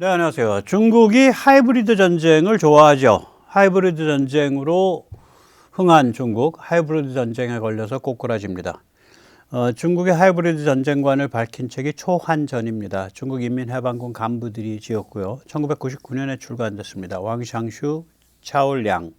네, 안녕하세요. 중국이 하이브리드 전쟁을 좋아하죠. 하이브리드 전쟁으로 흥한 중국, 하이브리드 전쟁에 걸려서 꼬꾸라집니다. 중국의 하이브리드 전쟁관을 밝힌 책이 초환전입니다. 중국 인민해방군 간부들이 지었고요. 1999년에 출간됐습니다. 왕샹슈, 차올량.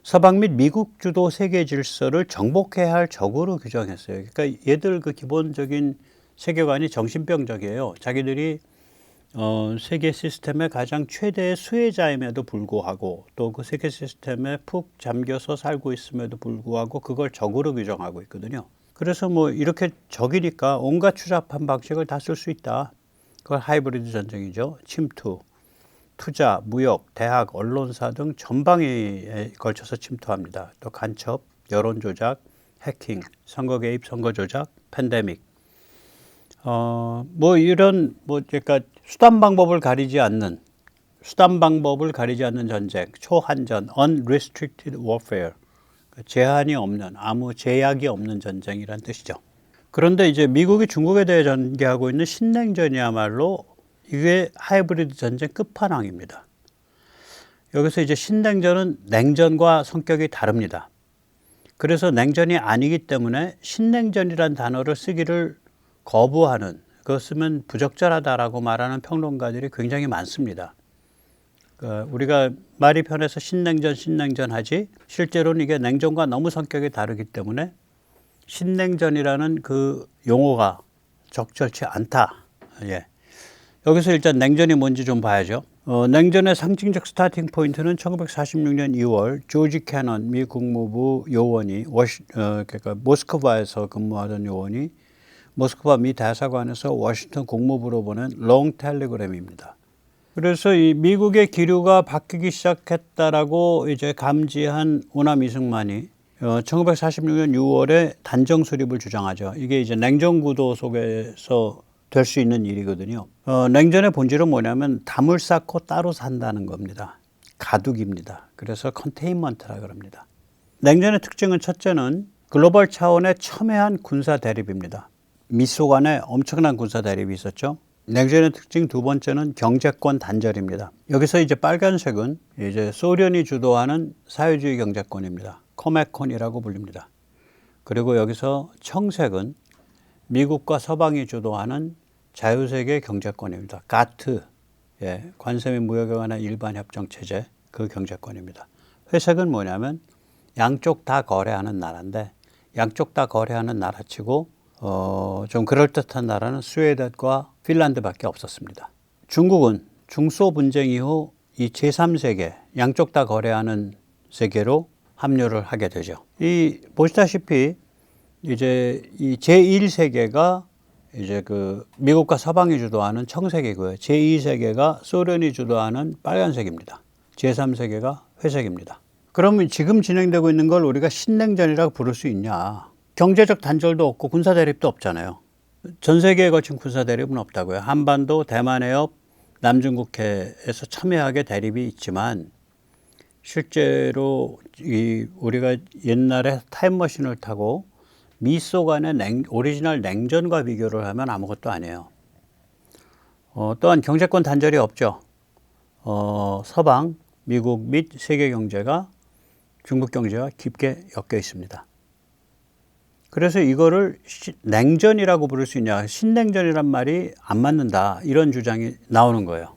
서방 및 미국 주도 세계 질서를 정복해야 할 적으로 규정했어요. 그러니까 얘들 그 기본적인 세계관이 정신병적이에요. 자기들이 세계 시스템의 가장 최대의 수혜자임에도 불구하고 또 그 세계 시스템에 푹 잠겨서 살고 있음에도 불구하고 그걸 적으로 규정하고 있거든요. 그래서 뭐 이렇게 적이니까 온갖 추잡한 방식을 다 쓸 수 있다. 그걸 하이브리드 전쟁이죠. 침투, 투자, 무역, 대학, 언론사 등 전방위에 걸쳐서 침투합니다. 또 간첩, 여론 조작, 해킹, 선거 개입, 선거 조작, 팬데믹. 그러니까 수단 방법을 가리지 않는 전쟁, 초한전, unrestricted warfare, 제한이 없는, 아무 제약이 없는 전쟁이란 뜻이죠. 그런데 이제 미국이 중국에 대해 전개하고 있는 신냉전이야말로 이게 하이브리드 전쟁 끝판왕입니다. 여기서 이제 신냉전은 냉전과 성격이 다릅니다. 그래서 냉전이 아니기 때문에 신냉전이란 단어를 쓰기를 거부하는, 그거 쓰면 부적절하다라고 말하는 평론가들이 굉장히 많습니다. 우리가 말이 편해서 신냉전 하지 실제로는 이게 냉전과 너무 성격이 다르기 때문에 신냉전이라는 그 용어가 적절치 않다. 예. 여기서 일단 냉전이 뭔지 좀 봐야죠. 냉전의 상징적 스타팅 포인트는 1946년 2월 조지 캐넌 미 국무부 요원이 그러니까 모스크바에서 근무하던 요원이 모스크바 미 대사관에서 워싱턴 국무부로 보낸 롱 텔레그램입니다. 그래서 이 미국의 기류가 바뀌기 시작했다라고 이제 감지한 오남 이승만이 1946년 6월에 단정 수립을 주장하죠. 이게 이제 냉전 구도 속에서 될 수 있는 일이거든요. 냉전의 본질은 뭐냐면 담을 쌓고 따로 산다는 겁니다. 가두기입니다. 그래서 컨테인먼트라 그럽니다. 냉전의 특징은 첫째는 글로벌 차원의 첨예한 군사 대립입니다. 미소 간에 엄청난 군사 대립이 있었죠. 냉전의 특징 두 번째는 경제권 단절입니다. 여기서 이제 빨간색은 이제 소련이 주도하는 사회주의 경제권입니다. 코메콘이라고 불립니다. 그리고 여기서 청색은 미국과 서방이 주도하는 자유세계 경제권입니다. 가트, 관세 및 무역에 관한 일반 협정 체제, 그 경제권입니다. 회색은 뭐냐면 양쪽 다 거래하는 나라인데 양쪽 다 거래하는 나라치고 좀 그럴듯한 나라는 스웨덴과 핀란드밖에 없었습니다. 중국은 중소 분쟁 이후 이 제3세계, 양쪽 다 거래하는 세계로 합류를 하게 되죠. 보시다시피 이제 이 제1세계가 이제 그 미국과 서방이 주도하는 청색이고요. 제2세계가 소련이 주도하는 빨간색입니다. 제3세계가 회색입니다. 그러면 지금 진행되고 있는 걸 우리가 신냉전이라고 부를 수 있냐? 경제적 단절도 없고 군사 대립도 없잖아요. 전 세계에 걸친 군사 대립은 없다고요. 한반도, 대만 해협, 남중국해에서 첨예하게 대립이 있지만 실제로 우리가 옛날에 타임머신을 타고 미소 간의 오리지널 냉전과 비교를 하면 아무것도 아니에요. 또한 경제권 단절이 없죠. 서방, 미국 및 세계 경제가 중국 경제와 깊게 엮여 있습니다. 그래서 이거를 냉전이라고 부를 수 있냐, 신냉전이란 말이 안 맞는다, 이런 주장이 나오는 거예요.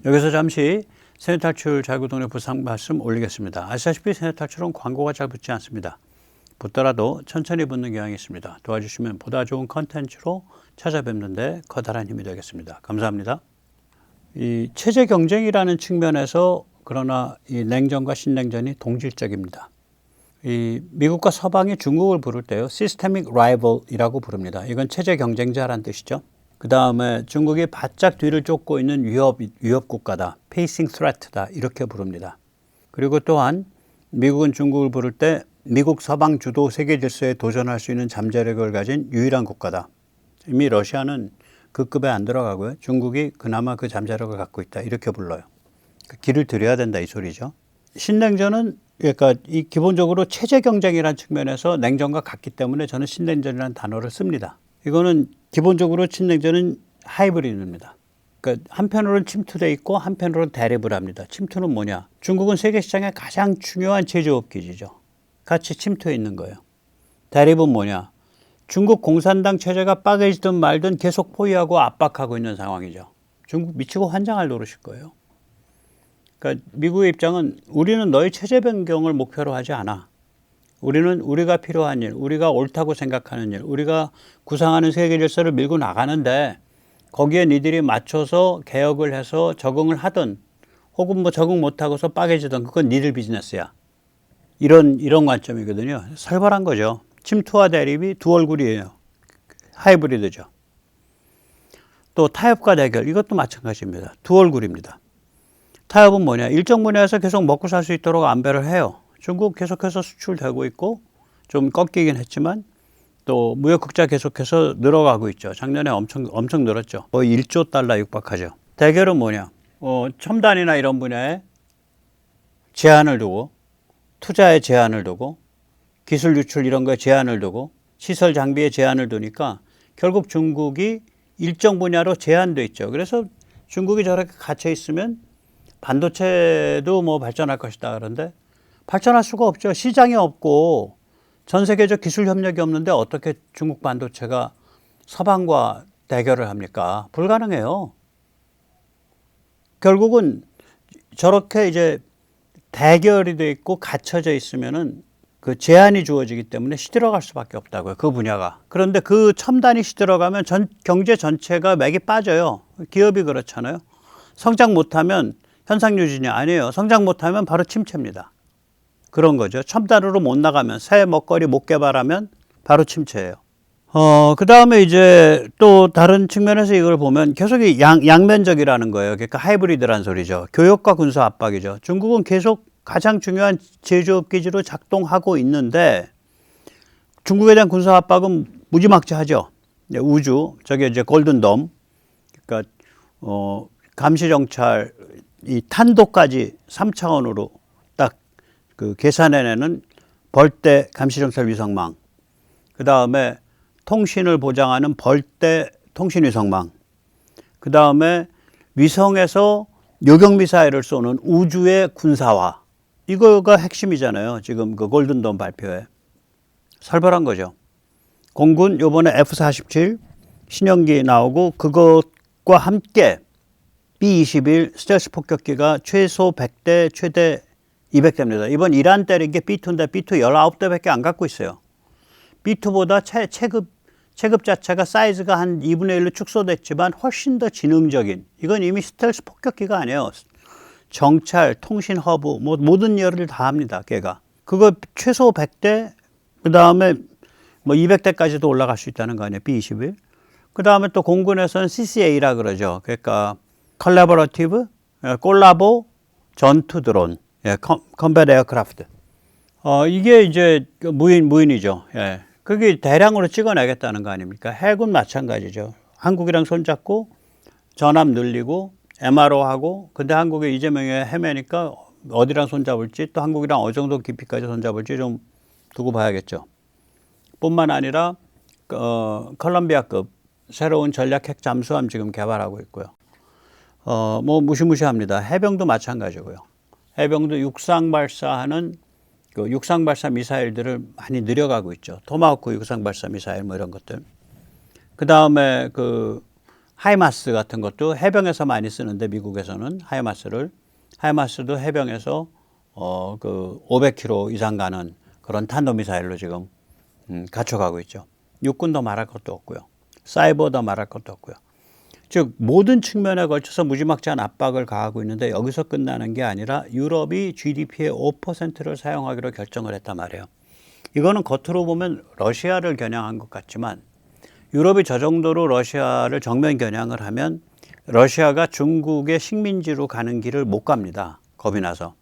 여기서 잠시 세뇌탈출 자유동네 부상 말씀 올리겠습니다. 아시다시피 세뇌탈출은 광고가 잘 붙지 않습니다. 붙더라도 천천히 붙는 경향이 있습니다. 도와주시면 보다 좋은 컨텐츠로 찾아뵙는데 커다란 힘이 되겠습니다. 감사합니다. 이 체제 경쟁이라는 측면에서 그러나 이 냉전과 신냉전이 동질적입니다. 이 미국과 서방이 중국을 부를 때요, Systemic Rival이라고 부릅니다. 이건 체제 경쟁자란 뜻이죠. 그 다음에 중국이 바짝 뒤를 쫓고 있는 위협 국가다, Facing Threat다, 이렇게 부릅니다. 그리고 또한 미국은 중국을 부를 때 미국 서방 주도 세계 질서에 도전할 수 있는 잠재력을 가진 유일한 국가다. 이미 러시아는 그 급에 안 들어가고요. 중국이 그나마 그 잠재력을 갖고 있다, 이렇게 불러요. 길을 들여야 된다, 이 소리죠. 신냉전은 그러니까 이 기본적으로 체제 경쟁이라는 측면에서 냉전과 같기 때문에 저는 신냉전이라는 단어를 씁니다. 이거는 기본적으로 신냉전은 하이브리드입니다. 그러니까 한편으로는 침투돼 있고 한편으로는 대립을 합니다. 침투는 뭐냐? 중국은 세계 시장의 가장 중요한 제조업 기지죠. 같이 침투해 있는 거예요. 대립은 뭐냐? 중국 공산당 체제가 빠개지든 말든 계속 포위하고 압박하고 있는 상황이죠. 중국 미치고 환장할 노릇일 거예요. 그러니까 미국의 입장은 우리는 너희 체제 변경을 목표로 하지 않아. 우리는 우리가 필요한 일, 우리가 옳다고 생각하는 일, 우리가 구상하는 세계 질서를 밀고 나가는데 거기에 니들이 맞춰서 개혁을 해서 적응을 하든 혹은 뭐 적응 못하고서 빠개지든 그건 니들 비즈니스야. 이런 관점이거든요. 살벌한 거죠. 침투와 대립이 두 얼굴이에요. 하이브리드죠. 또 타협과 대결, 이것도 마찬가지입니다. 두 얼굴입니다. 타협은 뭐냐? 일정 분야에서 계속 먹고 살 수 있도록 안배를 해요. 중국 계속해서 수출되고 있고 좀 꺾이긴 했지만 또 무역 극자 계속해서 늘어가고 있죠. 작년에 엄청 늘었죠. 거의 1조 달러 육박하죠. 대결은 뭐냐? 첨단이나 이런 분야에 제한을 두고 투자에 제한을 두고 기술 유출 이런 거에 제한을 두고 시설 장비에 제한을 두니까 결국 중국이 일정 분야로 제한돼 있죠. 그래서 중국이 저렇게 갇혀 있으면 반도체도 뭐 발전할 것이다. 그런데 발전할 수가 없죠. 시장이 없고 전 세계적 기술 협력이 없는데 어떻게 중국 반도체가 서방과 대결을 합니까? 불가능해요. 결국은 저렇게 이제 대결이 돼 있고 갇혀져 있으면은 그 제한이 주어지기 때문에 시들어갈 수밖에 없다고요. 그 분야가. 그런데 그 첨단이 시들어가면 경제 전체가 맥이 빠져요. 기업이 그렇잖아요. 성장 못하면 현상 유지냐? 아니에요. 성장 못하면 바로 침체입니다. 그런 거죠. 첨단으로 못 나가면, 새 먹거리 못 개발하면 바로 침체예요. 그 다음에 이제 또 다른 측면에서 이걸 보면 계속 양면적이라는 거예요. 그러니까 하이브리드란 소리죠. 교역과 군사 압박이죠. 중국은 계속 가장 중요한 제조업 기지로 작동하고 있는데 중국에 대한 군사 압박은 무지막지하죠. 우주, 저게 이제 골든돔, 그러니까 감시 정찰, 이 탄도까지 3차원으로 딱 그 계산해내는 벌떼 감시정찰 위성망, 그 다음에 통신을 보장하는 벌떼 통신 위성망, 그 다음에 위성에서 요격 미사일을 쏘는 우주의 군사화, 이거가 핵심이잖아요. 지금 그 골든돔 발표에. 살벌한 거죠. 공군 요번에 F-47 신형기 나오고 그것과 함께 B-21 스텔스 폭격기가 최소 100대 최대 200대입니다. 이번 이란 때린 게 B2인데 B2 19대밖에 안 갖고 있어요. B2보다 체급 자체가 사이즈가 한 2분의 1로 축소됐지만 훨씬 더 지능적인, 이건 이미 스텔스 폭격기가 아니에요. 정찰, 통신 허브, 뭐 모든 열을 다 합니다. 걔가. 그거 최소 100대, 그 다음에 뭐 200대까지도 올라갈 수 있다는 거 아니에요. B-21. 그 다음에 또 공군에서는 CCA라 그러죠. 그러니까 콜라보레이티브, 콜라보 전투 드론, 컴뱃 에어크래프트. 이게 이제 무인이죠. 예. 그게 대량으로 찍어내겠다는 거 아닙니까? 해군 마찬가지죠. 한국이랑 손잡고 전함 늘리고 MRO 하고, 근데 한국에 이재명이 헤매니까 어디랑 손잡을지, 또 한국이랑 어느 정도 깊이까지 손잡을지 좀 두고 봐야겠죠. 뿐만 아니라 컬럼비아급 새로운 전략 핵 잠수함 지금 개발하고 있고요. 뭐 무시무시합니다. 해병도 마찬가지고요. 해병도 육상 발사하는 그 육상 발사 미사일들을 많이 늘려가고 있죠. 토마호크 육상 발사 미사일 뭐 이런 것들. 그 다음에 그 하이마스 같은 것도 해병에서 많이 쓰는데, 미국에서는 하이마스도 해병에서 그 500km 이상 가는 그런 탄도미사일로 지금 갖춰가고 있죠. 육군도 말할 것도 없고요. 사이버도 말할 것도 없고요. 즉 모든 측면에 걸쳐서 무지막지한 압박을 가하고 있는데, 여기서 끝나는 게 아니라 유럽이 GDP의 5%를 사용하기로 결정을 했단 말이에요. 이거는 겉으로 보면 러시아를 겨냥한 것 같지만, 유럽이 저 정도로 러시아를 정면 겨냥을 하면 러시아가 중국의 식민지로 가는 길을 못 갑니다. 겁이 나서.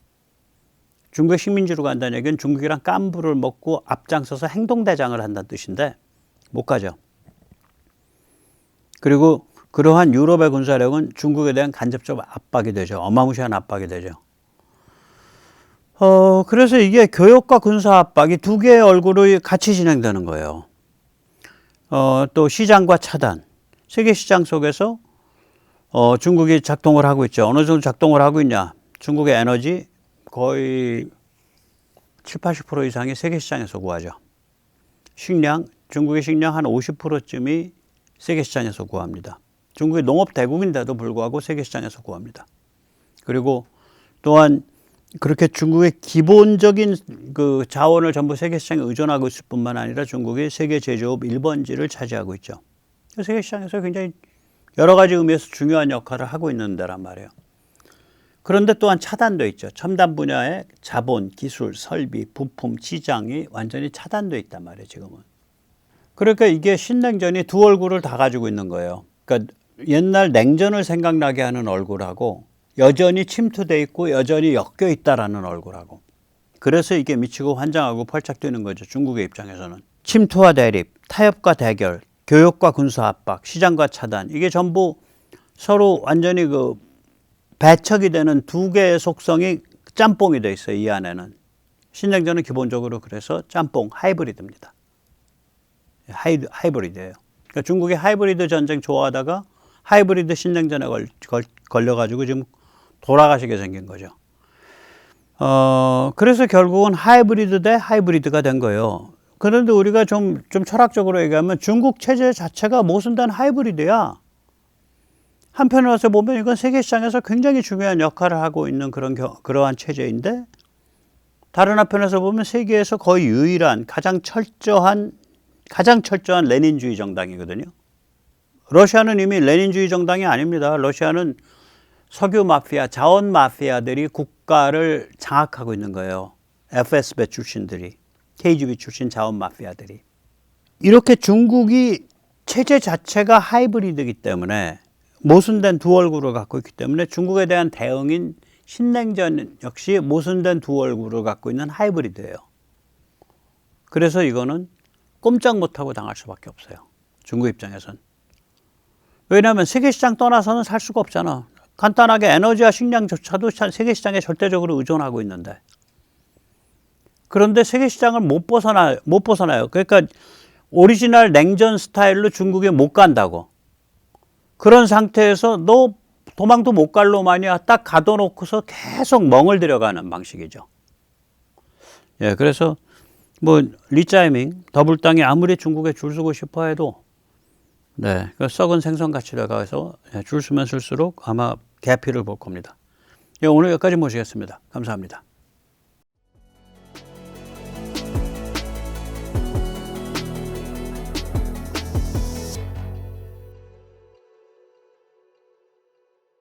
중국의 식민지로 간다는 얘기는 중국이랑 깐부를 먹고 앞장서서 행동대장을 한다는 뜻인데 못 가죠. 그리고 그러한 유럽의 군사력은 중국에 대한 간접적 압박이 되죠. 어마무시한 압박이 되죠. 그래서 이게 교역과 군사 압박이 두 개의 얼굴이 같이 진행되는 거예요. 또 시장과 차단. 세계 시장 속에서 중국이 작동을 하고 있죠. 어느 정도 작동을 하고 있냐? 중국의 에너지 거의 70~80% 이상이 세계 시장에서 구하죠. 식량, 중국의 식량 한 50%쯤이 세계 시장에서 구합니다. 중국이 농업 대국인데도 불구하고 세계 시장에서 구합니다. 그리고 또한 그렇게 중국의 기본적인 그 자원을 전부 세계 시장에 의존하고 있을 뿐만 아니라 중국이 세계 제조업 1번지를 차지하고 있죠. 세계 시장에서 굉장히 여러 가지 의미에서 중요한 역할을 하고 있는 데란 말이에요. 그런데 또한 차단돼 있죠. 첨단 분야의 자본, 기술, 설비, 부품, 시장이 완전히 차단돼 있단 말이에요, 지금은. 그러니까 이게 신냉전이 두 얼굴을 다 가지고 있는 거예요. 그러니까 옛날 냉전을 생각나게 하는 얼굴하고 여전히 침투돼 있고 여전히 엮여 있다라는 얼굴하고. 그래서 이게 미치고 환장하고 펄짝뛰는 거죠, 중국의 입장에서는. 침투와 대립, 타협과 대결, 교역과 군사 압박, 시장과 차단, 이게 전부 서로 완전히 그 배척이 되는 두 개의 속성이 짬뽕이 돼 있어요, 이 안에는. 신냉전은 기본적으로 그래서 짬뽕, 하이브리드입니다. 하이브리드예요. 그러니까 중국이 하이브리드 전쟁 좋아하다가 하이브리드 신냉전에 걸려가지고 지금 돌아가시게 생긴 거죠. 그래서 결국은 하이브리드 대 하이브리드가 된 거예요. 그런데 우리가 좀 철학적으로 얘기하면 중국 체제 자체가 모순된 하이브리드야. 한편으로서 보면 이건 세계 시장에서 굉장히 중요한 역할을 하고 있는 그러한 체제인데, 다른 한편에서 보면 세계에서 거의 유일한 가장 철저한 레닌주의 정당이거든요. 러시아는 이미 레닌주의 정당이 아닙니다. 러시아는 석유 마피아, 자원 마피아들이 국가를 장악하고 있는 거예요. FSB 출신들이, KGB 출신 자원 마피아들이. 이렇게 중국이 체제 자체가 하이브리드이기 때문에, 모순된 두 얼굴을 갖고 있기 때문에 중국에 대한 대응인 신냉전 역시 모순된 두 얼굴을 갖고 있는 하이브리드예요. 그래서 이거는 꼼짝 못하고 당할 수밖에 없어요, 중국 입장에선. 왜냐하면 세계 시장 떠나서는 살 수가 없잖아. 간단하게 에너지와 식량조차도 세계 시장에 절대적으로 의존하고 있는데. 그런데 세계 시장을 못 벗어나요. 그러니까 오리지널 냉전 스타일로 중국에 못 간다고. 그런 상태에서 너 도망도 못 갈 놈아니야, 딱 가둬놓고서 계속 멍을 들여가는 방식이죠. 예, 그래서 뭐 리짜이밍 더블당이 아무리 중국에 줄 서고 싶어 해도 그 썩은 생선같이 돼가서 줄 서면 쓸수록 아마 개피를 볼 겁니다. 예, 오늘 여기까지 모시겠습니다. 감사합니다.